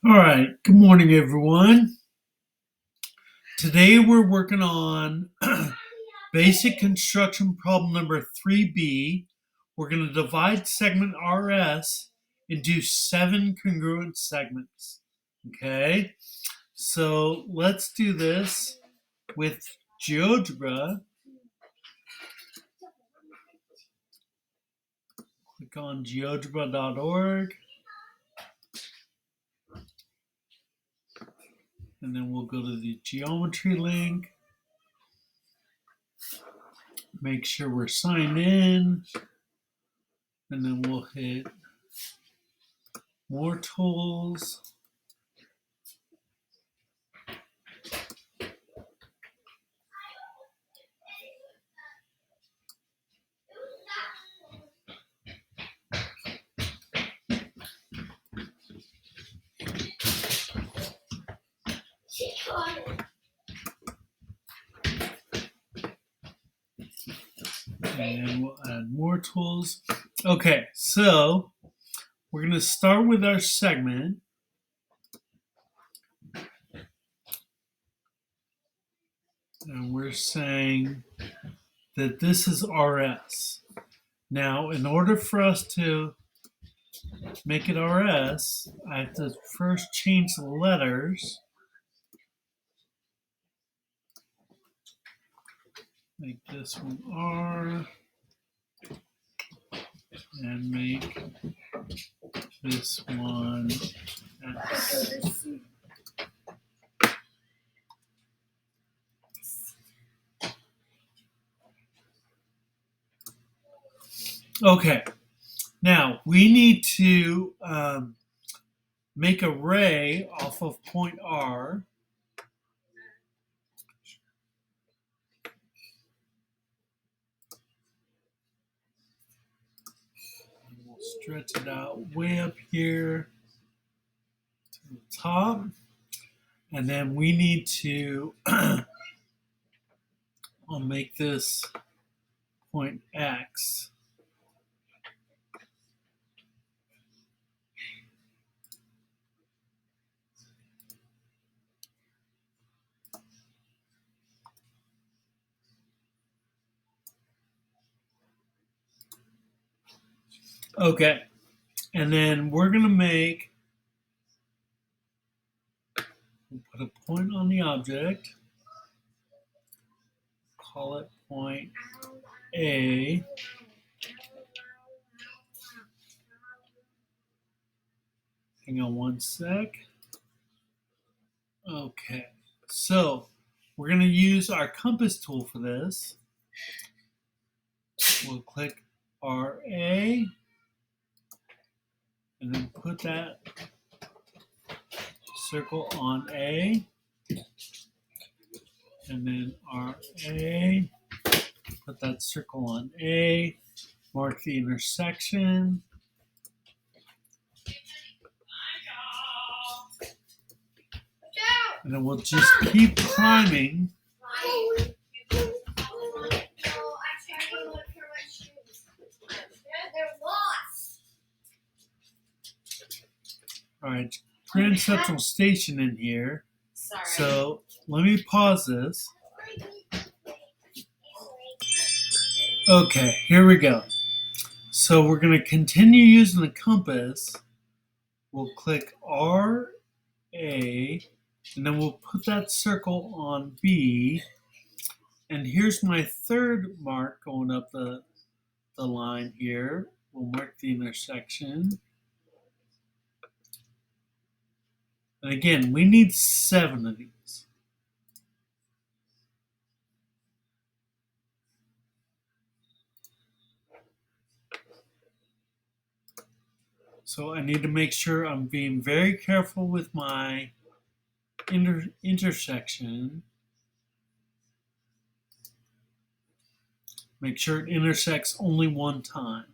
All right, good morning, everyone. Today we're working on basic construction problem number 3B. We're going to divide segment RS into 7 congruent segments. Okay, so let's do this with GeoGebra. Click on geogebra.org, and then we'll go to the geometry link. Make sure we're signed in, and then we'll hit more tools. And we'll add more tools. Okay, so we're going to start with our segment. And we're saying that this is RS. Now, in order for us to make it RS, I have to first change the letters. Make this one R. And make this one S. Okay, now we need to make a ray off of point R. We'll stretch it out way up here to the top. And then we need to I'll make this point X. Okay, and then we're going to put a point on the object, call it point A. Hang on one sec. Okay, so we're going to use our compass tool for this. We'll click RA and then put that circle on A, and then RA, put that circle on A, mark the intersection. And then we'll just keep climbing. All right, Grand Central Station in here. Sorry. So let me pause this. Okay, here we go. So we're going to continue using the compass. We'll click RA, and then we'll put that circle on B. And here's my third mark going up the line here. We'll mark the intersection. And again, we need 7 of these. So I need to make sure I'm being very careful with my intersection. Make sure it intersects only one time.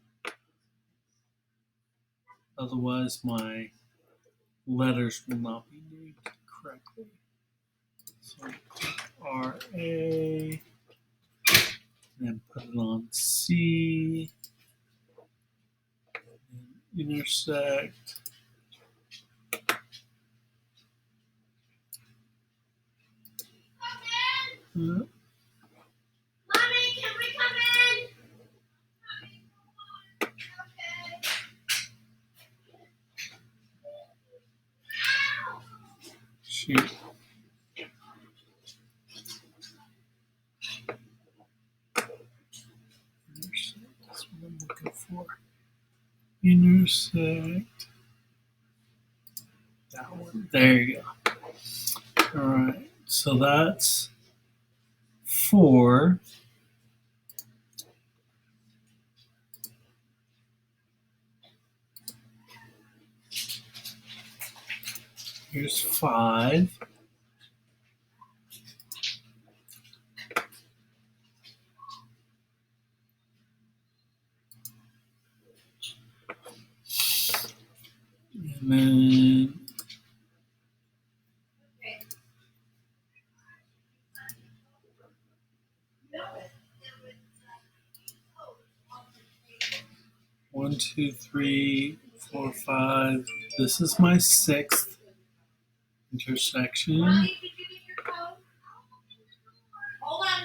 Otherwise, my letters will not be named correctly. So click RA, and put it on C, and intersect. Mommy, can we come in? Okay. Shoot. That's what I'm looking for. Intersect. That one. There you go. All right. So that's 4. Here's 5. And then 1, 2, 3, 4, 5. This is my 6th intersection. Mommy, did you get your phone? Hold on.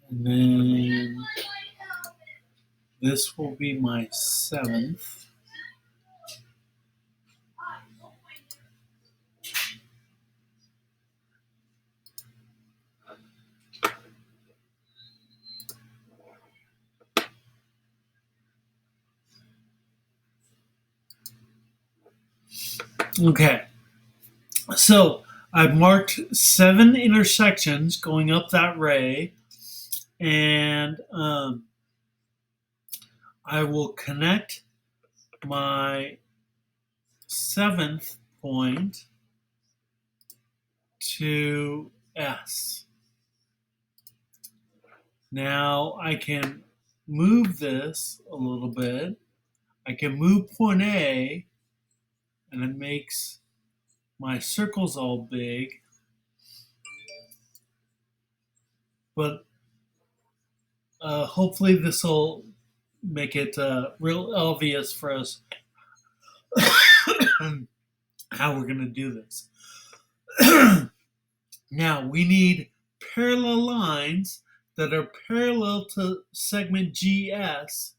And then this will be my 7th. Okay, so I've marked 7 intersections going up that ray, and I will connect my 7th point to S. Now I can move this a little bit. I can move point A, and it makes my circles all big. But hopefully this will make it real obvious for us how we're going to do this. Now we need parallel lines that are parallel to segment GS,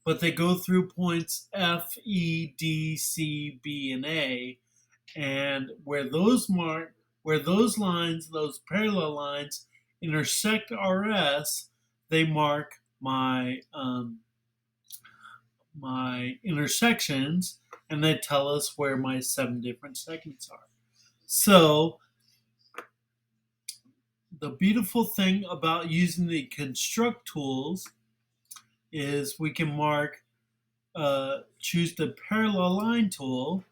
but they go through points F, E, D, C, B, and A. And where those lines, those parallel lines, intersect RS, they mark my my intersections, and they tell us where my 7 different segments are. So the beautiful thing about using the construct tools is we can choose the parallel line tool,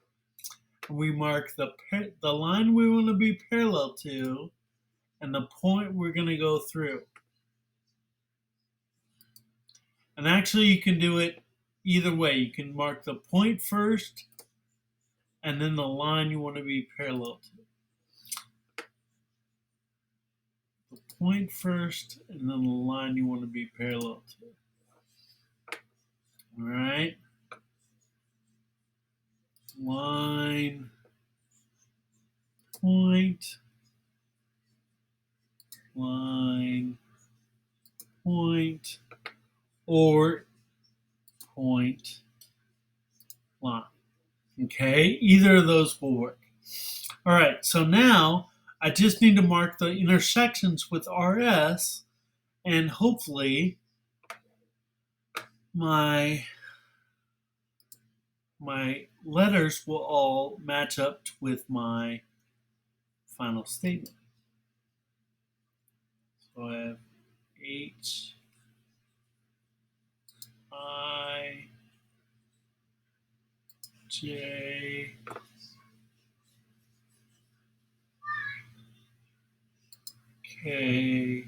and we mark the line we want to be parallel to and the point we're going to go through. And actually you can do it either way. You can mark the point first and then the line you want to be parallel to. The point first and then the line you want to be parallel to. All right. Line, point, line, point, or point, line. Okay, either of those will work. All right, so now I just need to mark the intersections with RS, and hopefully my letters will all match up with my final statement. So I have H, I, J, K,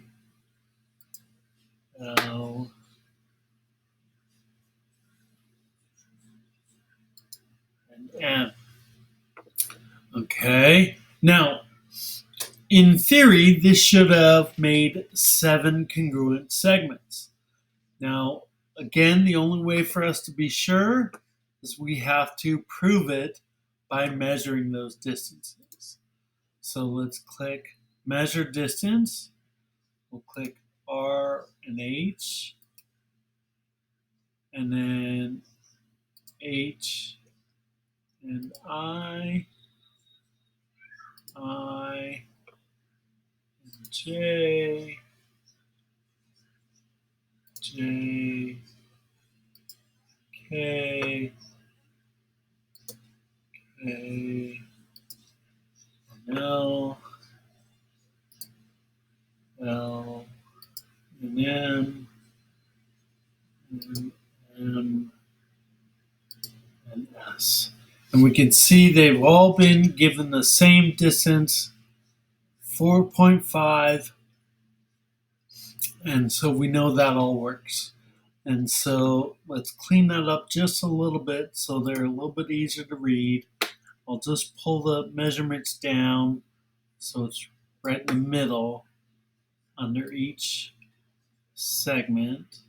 L, and M. Okay, now in theory, this should have made 7 congruent segments. Now, again, the only way for us to be sure is we have to prove it by measuring those distances. So let's click measure distance. We'll click R and H, and then H and I, and J, J, K, K, and L, L, and M, and M, and S. And we can see they've all been given the same distance, 4.5, and so we know that all works. And so let's clean that up just a little bit so they're a little bit easier to read. I'll just pull the measurements down so it's right in the middle under each segment.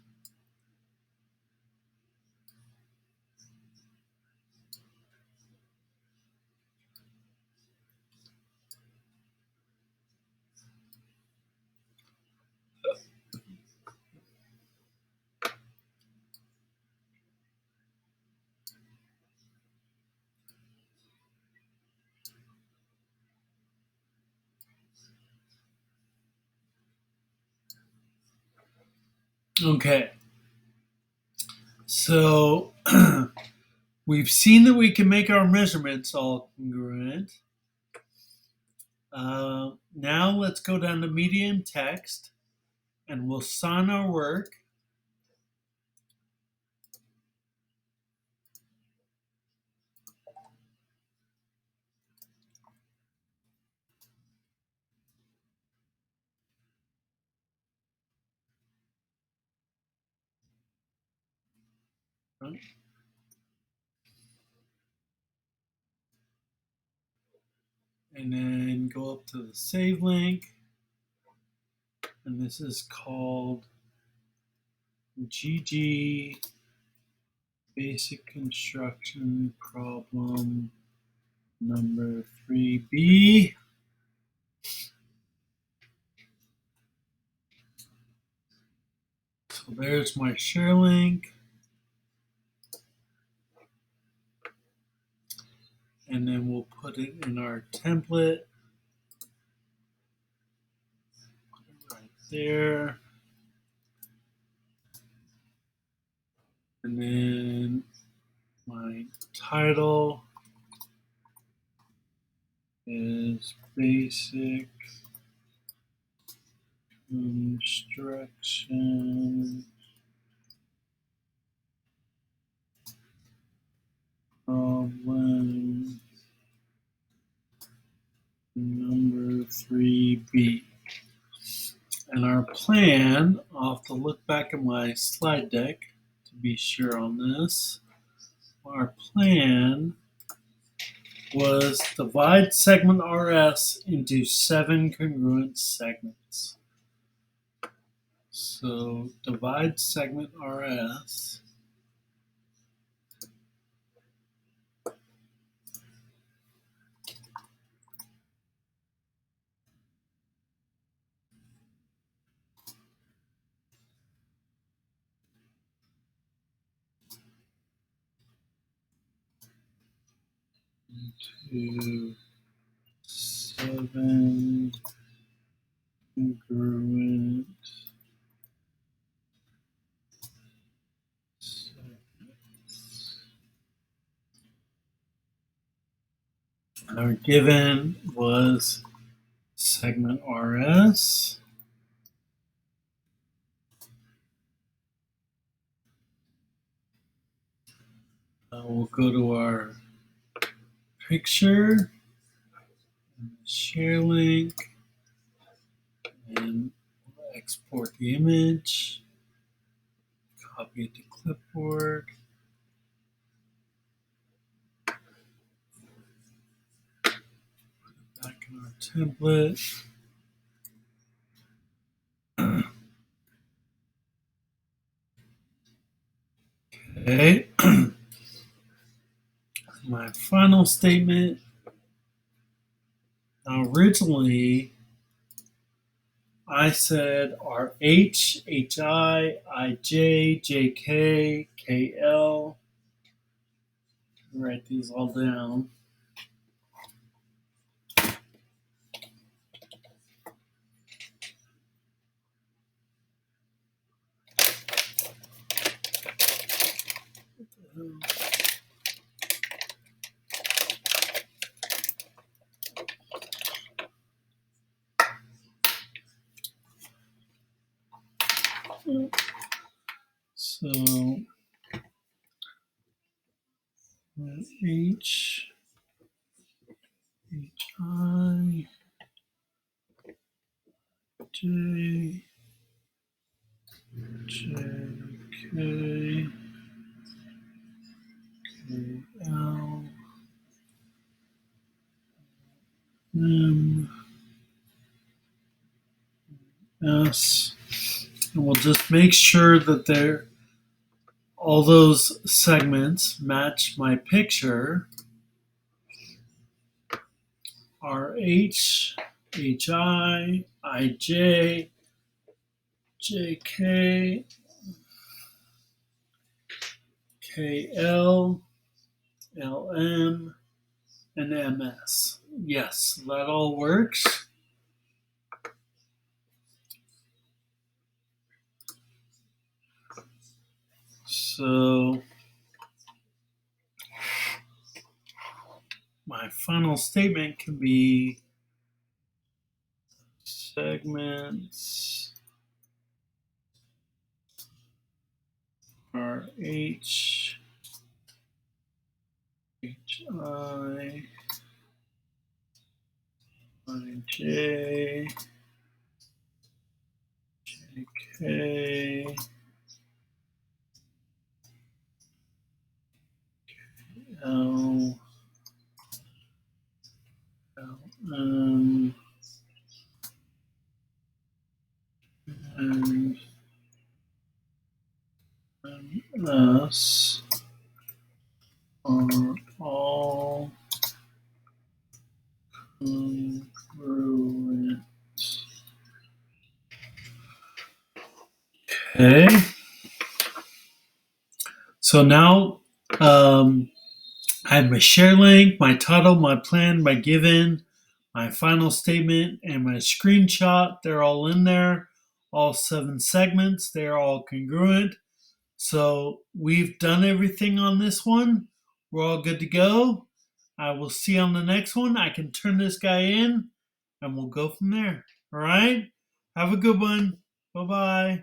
Okay, so we've seen that we can make our measurements all congruent. Now let's go down to media and text and we'll sign our work. And then go up to the save link. And this is called GG Basic Construction Problem number 3B. So there's my share link. And then we'll put it in our template right there. And then my title is Basic Construction Problem number 3B. And our plan, I'll have to look back at my slide deck to be sure on this. Our plan was divide segment RS into 7 congruent segments. So divide segment RS into 7 congruent segments. Our given was segment RS. We'll go to our picture, share link, and we'll export the image, copy it to clipboard, back in our template. Okay. my final statement. Now, originally, I said RH, HI, IJ, JK, KL. Write these all down. So H, I, J, J, K, K, L, M, S. And we'll just make sure that all those segments match my picture. RH, HI, IJ, JK, KL, LM, and MS. Yes, that all works. So my final statement can be segments RH, HI, IJ, JK, L, LM, and MS are all congruent. Okay. So now I have my share link, my title, my plan, my given, my final statement, and my screenshot. They're all in there. All 7 segments. They're all congruent. So we've done everything on this one. We're all good to go. I will see you on the next one. I can turn this guy in and we'll go from there. All right. Have a good one. Bye bye.